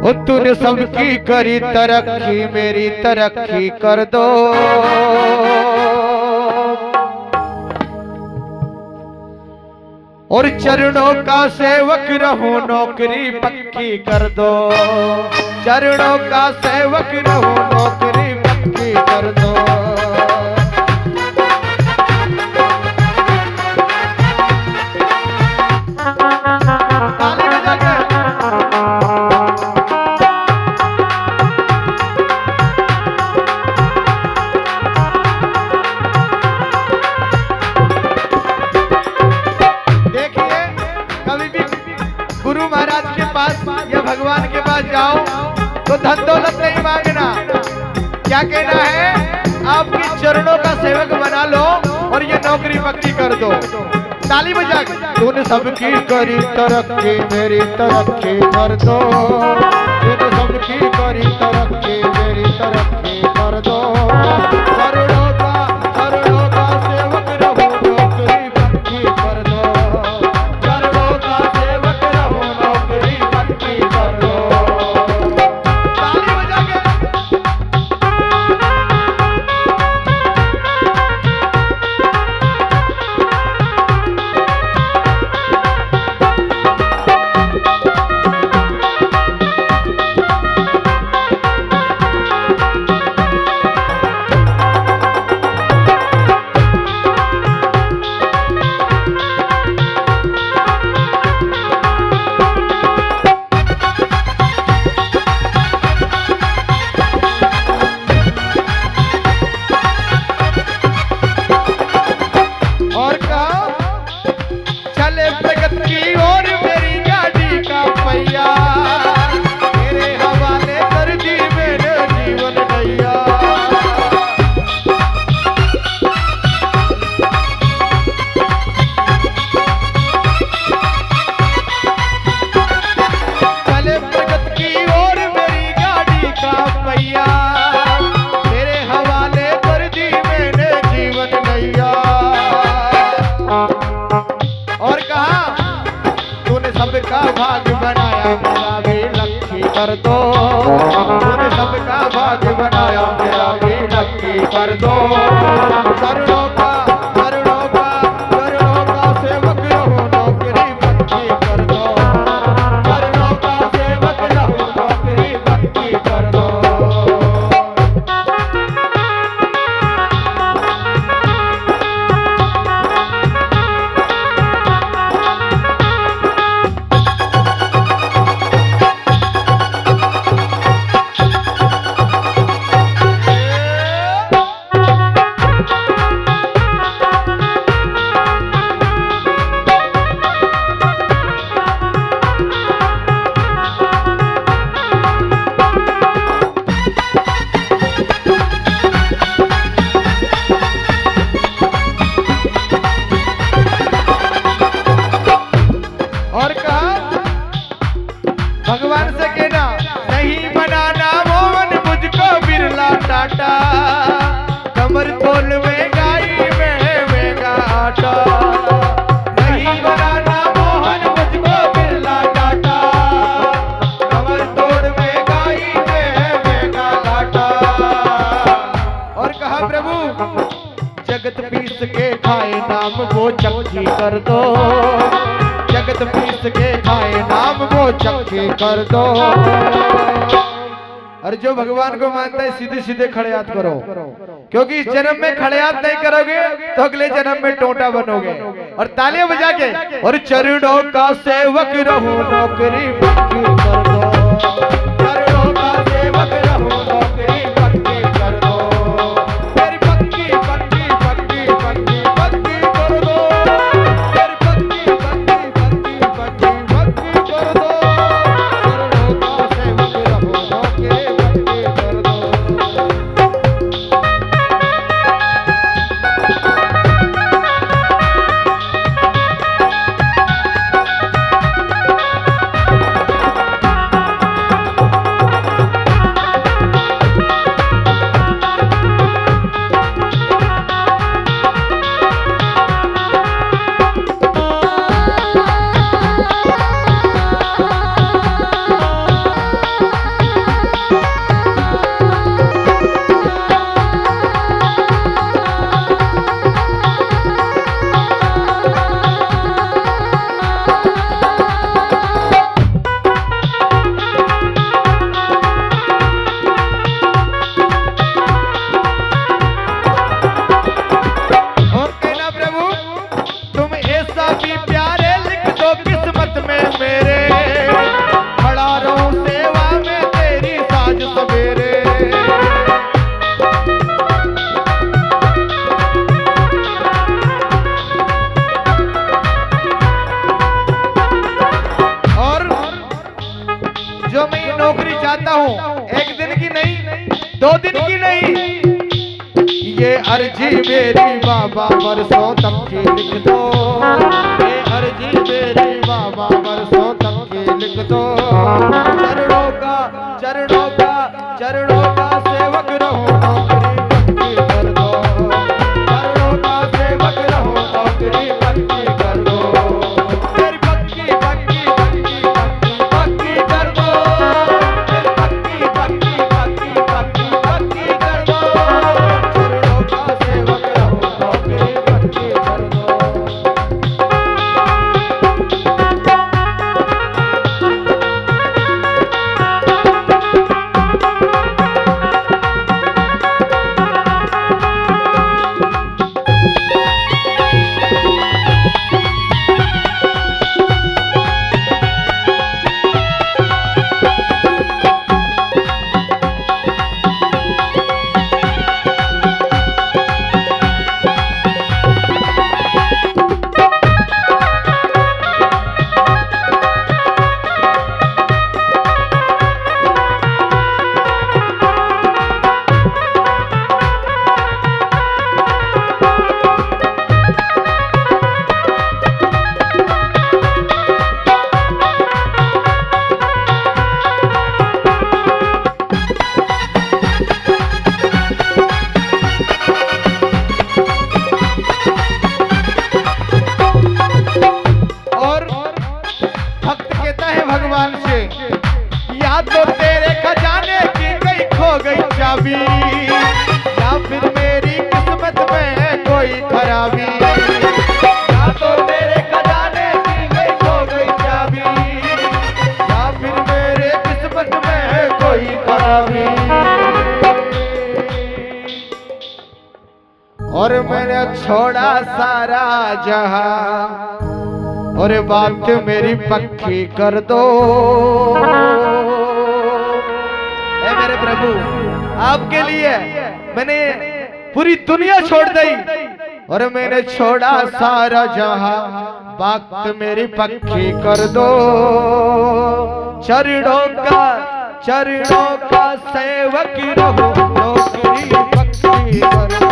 ओ तूने सबकी करी तरक्की, मेरी तरक्की कर दो। और चरणों का सेवक रहूं, नौकरी पक्की कर दो। चरणों का सेवक रहूं, नौकरी पक्की कर दो। गुरु महाराज के पास या भगवान के पास जाओ तो धन दौलत नहीं मांगना। क्या कहना है? आपके चरणों का सेवक बना लो और ये नौकरी पक्की कर दो। ताली बजा के तूने सबकी करी तरक्की, मेरी तरक्की कर दो। तूने सबकी करी तरक्की, मेरी तरक्की कर दो। चरणों का सेवक रहूं, नौकरी पक्की कर दो। चरणों का सेवक रहूं, नौकरी पक्की कर दो। ताली बजा के सबका भाग्य बनाया, मेरा भी लक्की कर दो। तूने सबका भाग्य बनाया, मेरा भी लक्की कर दो। चरणों का सेवक रहूं, नौकरी पक्की कर दो। चरणों का सेवक रहूं, नौकरी पक्की कर दो। भगवान से कहना नहीं बनाना मोहन मुझको बिरला टाटा। कमर तोल में गाई में मेगा आटा। नहीं बनाना मोहन मुझको बिरला टाटा। कमर तोड़ में गाई में मेगा आटा। और कहा प्रभु जगत पीस के खाए नाम वो चक्की कर दो। जगत पीस के खाए नाम वो चक्की कर दो। और जो भगवान को मानता है सीधे सीधे खड़े हाथ करो, क्योंकि इस जन्म में खड़े हाथ नहीं करोगे तो अगले जन्म में टोटा बनोगे। और तालियां बजा के और चरणों का सेवक रहूं, नौकरी पक्की कर दो। चरणों का सेवक रहूं, नौकरी पक्की कर दो। मेरी पक्की पक्की पक्की पक्की पक्की कर दो। मेरी पक्की पक्की पक्की पक्की पक्की कर दो। चरणों का सेवक रहूं, नौकरी पक्की कर दो। नौकरी चाहता हूँ, एक दिन की नहीं 2 दिन की नहीं, ये अर्जी मेरी बाबा बरसों तक की लिख दो, ये अर्जी मेरी बाबा बरसों तक की लिख दो। चरणों का सेवक रहो, नौकरी पक्की कर दो, चरणों का सेवक रहो, नौकरी पक्की कर दो, मेरी पक्की पक्की पक्की पक्की पक्की कर दो, मेरी पक्की पक्की पक्की पक्की पक्की कर दो, चरणों का सेवक रहो, नौकरी पक्की कर दो। भगवान से या तो तेरे खजाने की गई खो गई चाबी, या फिर मेरी किस्मत में है कोई खराबी, या तो तेरे खजाने की गई खो गई चाबी, या फिर मेरे किस्मत में है कोई खराबी। और मैंने छोड़ा सारा जहां, और बात मेरी पक्की कर दो, ऐ मेरे प्रभु आपके लिए मैंने पूरी दुनिया छोड़ दी, और मैंने छोड़ा सारा जहां, बात मेरी पक्की कर दो, चरणों का सेवक रहो, नौकरी पक्की कर दो।